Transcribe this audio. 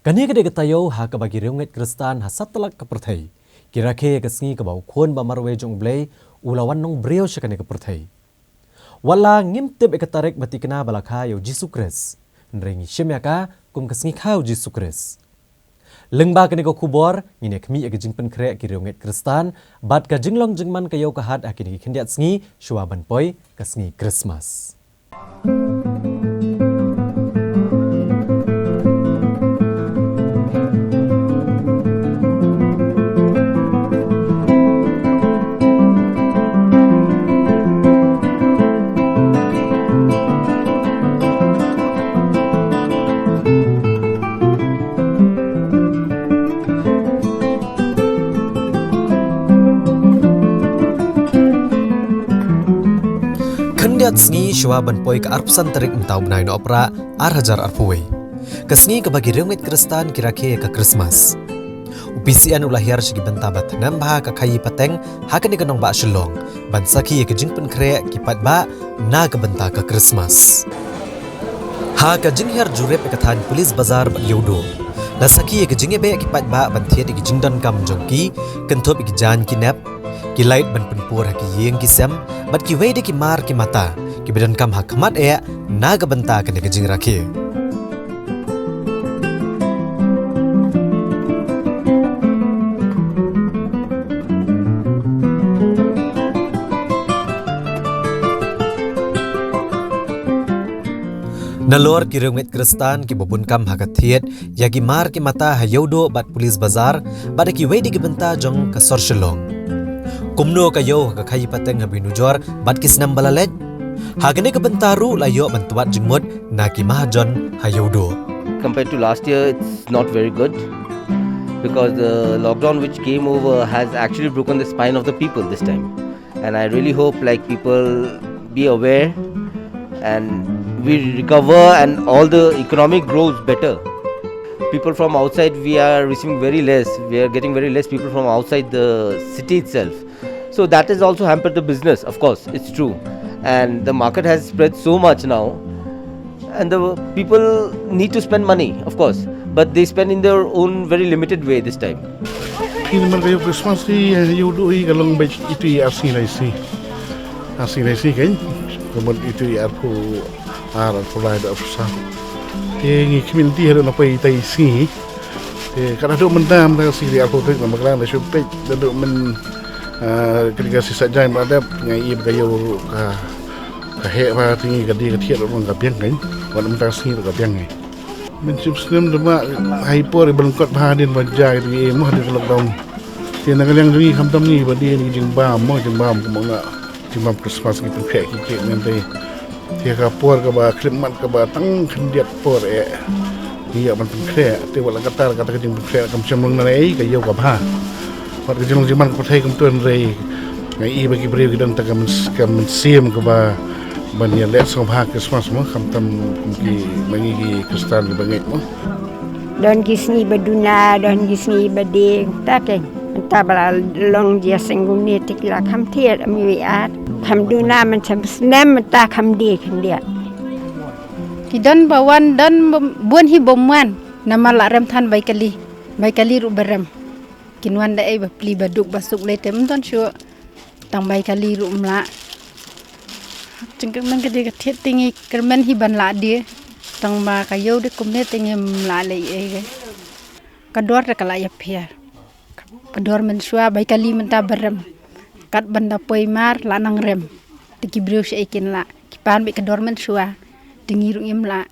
Kani kadek tayo ha ka bagi riunget Kristan ha satlak ka perthai. Kira ke kasngi ka bau khon ba marwe jong blai ulawan nong breo sha kani ka perthai. Wala ngimtep ekatarek batikna balakha yo Jisu Kris. Nrengi shemya ka kum kasngi khau Jisu Kris. Lengba kani ko kubor ngine khmi ag jingpen kre ki riunget Kristan bat ka jinglong jingman ka yo ka hat akini khindiat sngi shwa banpoi kasngi Christmas. Kendiat sngi shwa banpoi ka arpsan tarik mtau benai no opera arhajar arpuwe. Kasngi ka bagi riunget Kristan kira ke ka Christmas. Upisian ulahir shigi bentabat nambah ka khayi pateng hakani kanong ba shlong. Bansaki ka jingpen kre kipat ba na ka benta ka Christmas. Ha ka jinghar jurep ka than police bazar ba yodo. Nasaki ka jingebe kipat ba bantiet ki jingdan kam jongki kenthop ki jan kinap ki light ban penpur ha ki yeng ki sem bat ki wede ki mar ki mata ki bedan kam ha khamat e naga banta kene ke jing rakhe Nalor ki riunget Kristan ki bobun kam ha ka thiet ya ki mar ki mata ha yodo bat police bazar bat ki wede ki banta jong ka sorshelong Kumno kayo ka khayi pateng habinu jor bat kisnam balalet hagne ka bentaru layo bantuat jingmod naki mahajon hayodo. Compared to last year, it's not very good because the lockdown which came over has actually broken the spine of the people this time, and I really hope like people be aware and we recover and all the economic grows better. People from outside we are receiving very less. We are getting very less people from outside the city itself. So that has also hampered the business, of course, it's true. And the market has spread so much now. And the people need to spend money, of course. But they spend in their own very limited way this time. Ini mereka Christmas ni yudo i kalong baik itu ya asing lagi kan. Kemudian itu ya aku pulai dah susah. Ini community ada apa itu isi. Karena tu mendam dah sih aku tu nama kerana dah supaya dah ketika sisa jam ada ngai bergayo ka he ba tingi gadi ka thiat ron ka piang kan wan mentang sing ka piang ngai mencip snem dema hyper belengkot bahadin wajai di mo di lockdown tiana kalang ri khamtam ni badi ni jing bam mo ko nga jimam Christmas ki phe ki ke nanti tia ka por ka ba khrimat ka ba tang khandiat por dia man phe te wala katar kata jing phe kam chamlong na ei ka yo ka ba Pada jenong zaman ko thai kam tuan rei ngai bagi breu gidan ta kam sim ko ba bania le so bha Christmas mo kam tam ki mangi ki Kristan bangai mo don gisni baduna don gisni bade ta ke ta bala long dia senguni tikla kam thiet mi at kam duna man cham snem ta kam de kan dia ki don bawan don buan hi bomwan nama la rem than baikali ru berem Kinwan da ai bapli baduk basuk le tem ton shu tang bai kali ru mla jengke man ke de thiet tingi kermen hi ban la dia tang ma kayo de kumne tingi mla le ai ge kador ka la ya phiar kador men shwa bai kali menta berem kat banda poi mar la nang rem tiki breu she kin la kipan bi kador men shwa tingi ru im la